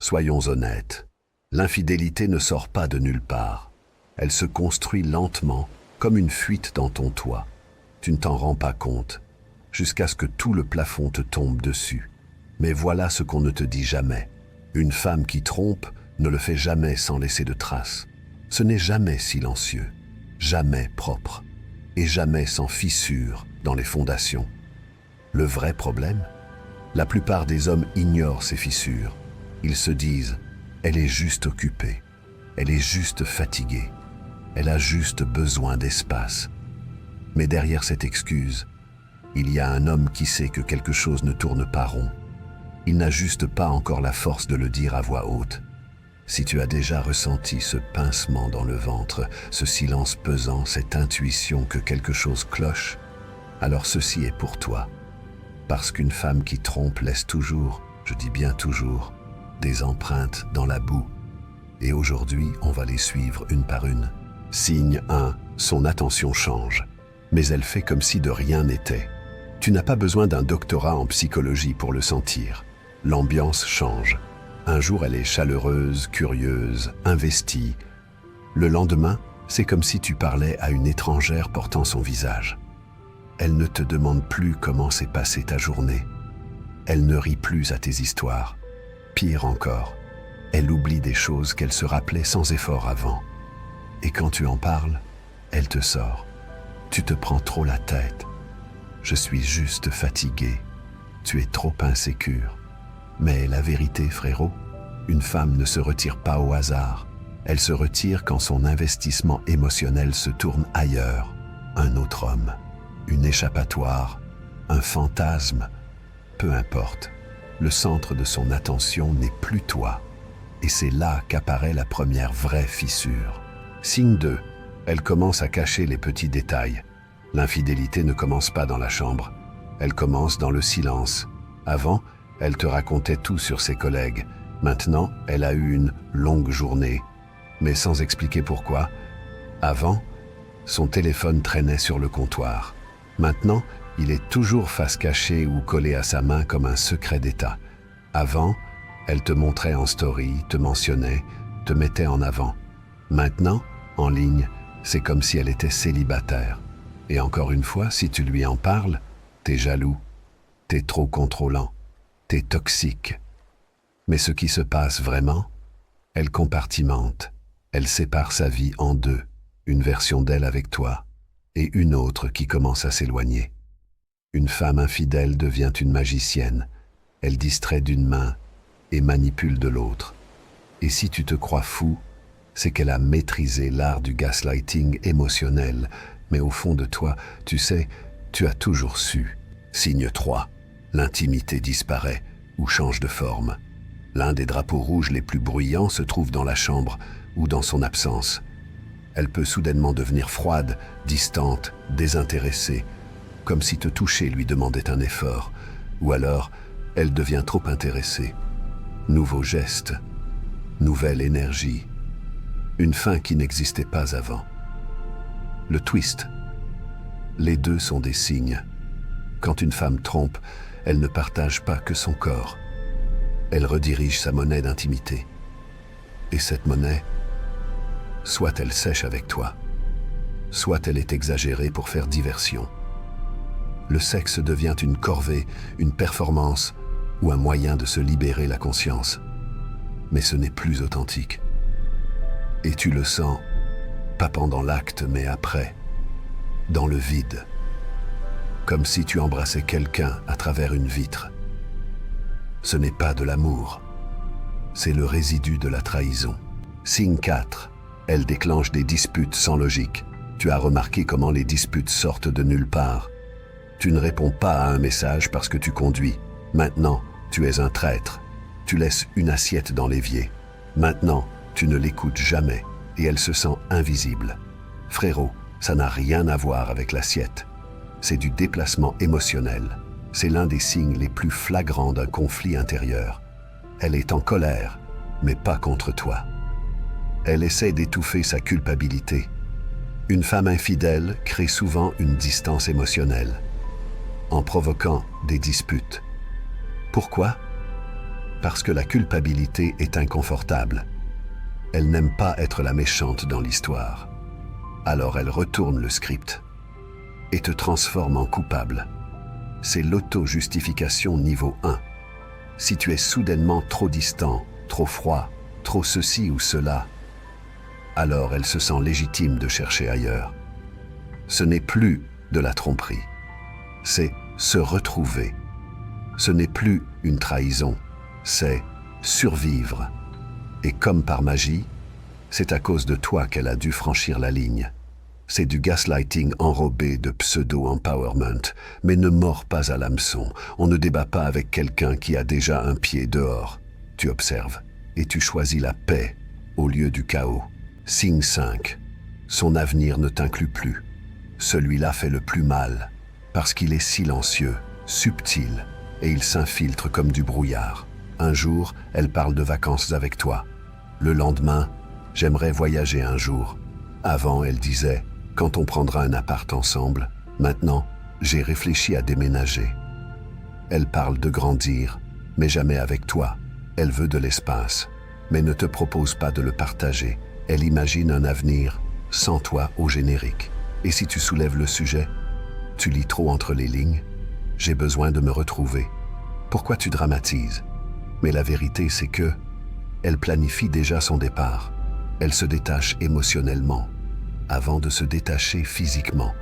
Soyons honnêtes, l'infidélité ne sort pas de nulle part. Elle se construit lentement, comme une fuite dans ton toit. Tu ne t'en rends pas compte, jusqu'à ce que tout le plafond te tombe dessus. Mais voilà ce qu'on ne te dit jamais. Une femme qui trompe ne le fait jamais sans laisser de traces. Ce n'est jamais silencieux, jamais propre, et jamais sans fissure dans les fondations. Le vrai problème? La plupart des hommes ignorent ces fissures. Ils se disent « elle est juste occupée, elle est juste fatiguée, elle a juste besoin d'espace ». Mais derrière cette excuse, il y a un homme qui sait que quelque chose ne tourne pas rond. Il n'a juste pas encore la force de le dire à voix haute. Si tu as déjà ressenti ce pincement dans le ventre, ce silence pesant, cette intuition que quelque chose cloche, alors ceci est pour toi. Parce qu'une femme qui trompe laisse toujours, je dis bien toujours, des empreintes dans la boue. Et aujourd'hui, on va les suivre une par une. Signe 1, son attention change. Mais elle fait comme si de rien n'était. Tu n'as pas besoin d'un doctorat en psychologie pour le sentir. L'ambiance change. Un jour, elle est chaleureuse, curieuse, investie. Le lendemain, c'est comme si tu parlais à une étrangère portant son visage. Elle ne te demande plus comment s'est passée ta journée. Elle ne rit plus à tes histoires. Pire encore, elle oublie des choses qu'elle se rappelait sans effort avant. Et quand tu en parles, elle te sort. Tu te prends trop la tête. Je suis juste fatigué. Tu es trop insécure. Mais la vérité, frérot, une femme ne se retire pas au hasard. Elle se retire quand son investissement émotionnel se tourne ailleurs. Un autre homme, une échappatoire, un fantasme, peu importe. Le centre de son attention n'est plus toi. Et c'est là qu'apparaît la première vraie fissure. Signe 2. Elle commence à cacher les petits détails. L'infidélité ne commence pas dans la chambre. Elle commence dans le silence. Avant, elle te racontait tout sur ses collègues. Maintenant, elle a eu une longue journée, mais sans expliquer pourquoi. Avant, son téléphone traînait sur le comptoir. Maintenant, il est toujours face cachée ou collé à sa main comme un secret d'État. Avant, elle te montrait en story, te mentionnait, te mettait en avant. Maintenant, en ligne, c'est comme si elle était célibataire. Et encore une fois, si tu lui en parles, t'es jaloux, t'es trop contrôlant, t'es toxique. Mais ce qui se passe vraiment, elle compartimente, elle sépare sa vie en deux, une version d'elle avec toi et une autre qui commence à s'éloigner. Une femme infidèle devient une magicienne, elle distrait d'une main et manipule de l'autre. Et si tu te crois fou, c'est qu'elle a maîtrisé l'art du gaslighting émotionnel, mais au fond de toi, tu sais, tu as toujours su. Signe 3. L'intimité disparaît ou change de forme. L'un des drapeaux rouges les plus bruyants se trouve dans la chambre ou dans son absence. Elle peut soudainement devenir froide, distante, désintéressée, comme si te toucher lui demandait un effort, ou alors elle devient trop intéressée. Nouveau geste, nouvelle énergie, une fin qui n'existait pas avant. Le twist. Les deux sont des signes. Quand une femme trompe, elle ne partage pas que son corps. Elle redirige sa monnaie d'intimité. Et cette monnaie, soit elle sèche avec toi, soit elle est exagérée pour faire diversion. Le sexe devient une corvée, une performance ou un moyen de se libérer la conscience. Mais ce n'est plus authentique. Et tu le sens, pas pendant l'acte, mais après, dans le vide. Comme si tu embrassais quelqu'un à travers une vitre. Ce n'est pas de l'amour, c'est le résidu de la trahison. Signe 4. Elle déclenche des disputes sans logique. Tu as remarqué comment les disputes sortent de nulle part. Tu ne réponds pas à un message parce que tu conduis. Maintenant, tu es un traître. Tu laisses une assiette dans l'évier. Maintenant, tu ne l'écoutes jamais et elle se sent invisible. Frérot, ça n'a rien à voir avec l'assiette. C'est du déplacement émotionnel. C'est l'un des signes les plus flagrants d'un conflit intérieur. Elle est en colère, mais pas contre toi. Elle essaie d'étouffer sa culpabilité. Une femme infidèle crée souvent une distance émotionnelle, en provoquant des disputes. Pourquoi? Parce que la culpabilité est inconfortable. Elle n'aime pas être la méchante dans l'histoire. Alors elle retourne le script et te transforme en coupable. C'est l'auto-justification niveau 1. Si tu es soudainement trop distant, trop froid, trop ceci ou cela, alors elle se sent légitime de chercher ailleurs. Ce n'est plus de la tromperie, c'est se retrouver. Ce n'est plus une trahison, c'est survivre. Et comme par magie, c'est à cause de toi qu'elle a dû franchir la ligne. C'est du gaslighting enrobé de pseudo-empowerment, mais ne mords pas à l'hameçon. On ne débat pas avec quelqu'un qui a déjà un pied dehors. Tu observes et tu choisis la paix au lieu du chaos. Signe 5. Son avenir ne t'inclut plus. Celui-là fait le plus mal, parce qu'il est silencieux, subtil, et il s'infiltre comme du brouillard. Un jour, elle parle de vacances avec toi. Le lendemain, j'aimerais voyager un jour. Avant, elle disait, quand on prendra un appart ensemble. Maintenant, j'ai réfléchi à déménager. Elle parle de grandir, mais jamais avec toi. Elle veut de l'espace, mais ne te propose pas de le partager. Elle imagine un avenir sans toi au générique. Et si tu soulèves le sujet, tu lis trop entre les lignes. J'ai besoin de me retrouver. Pourquoi tu dramatises? Mais la vérité, c'est que elle planifie déjà son départ. Elle se détache émotionnellement, avant de se détacher physiquement.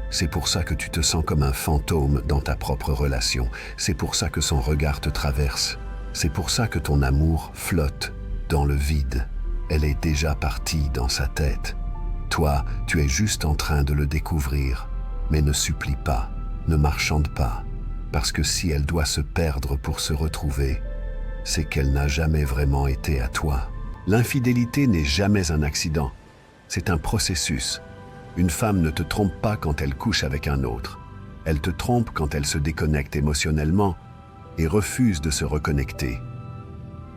C'est pour ça que tu te sens comme un fantôme dans ta propre relation. C'est pour ça que son regard te traverse. C'est pour ça que ton amour flotte dans le vide. Elle est déjà partie dans sa tête. Toi, tu es juste en train de le découvrir. Mais ne supplie pas, ne marchande pas. Parce que si elle doit se perdre pour se retrouver, c'est qu'elle n'a jamais vraiment été à toi. L'infidélité n'est jamais un accident. C'est un processus. Une femme ne te trompe pas quand elle couche avec un autre. Elle te trompe quand elle se déconnecte émotionnellement et refuse de se reconnecter.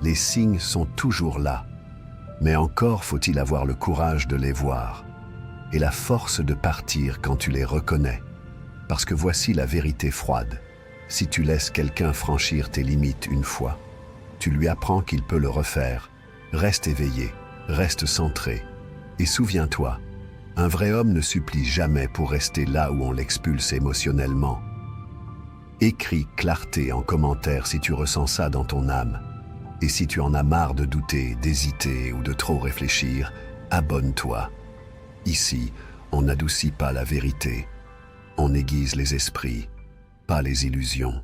Les signes sont toujours là, mais encore faut-il avoir le courage de les voir et la force de partir quand tu les reconnais. Parce que voici la vérité froide. Si tu laisses quelqu'un franchir tes limites une fois, tu lui apprends qu'il peut le refaire. Reste éveillé, reste centré. Et souviens-toi, un vrai homme ne supplie jamais pour rester là où on l'expulse émotionnellement. Écris clarté en commentaire si tu ressens ça dans ton âme. Et si tu en as marre de douter, d'hésiter ou de trop réfléchir, abonne-toi. Ici, on n'adoucit pas la vérité. On aiguise les esprits, pas les illusions.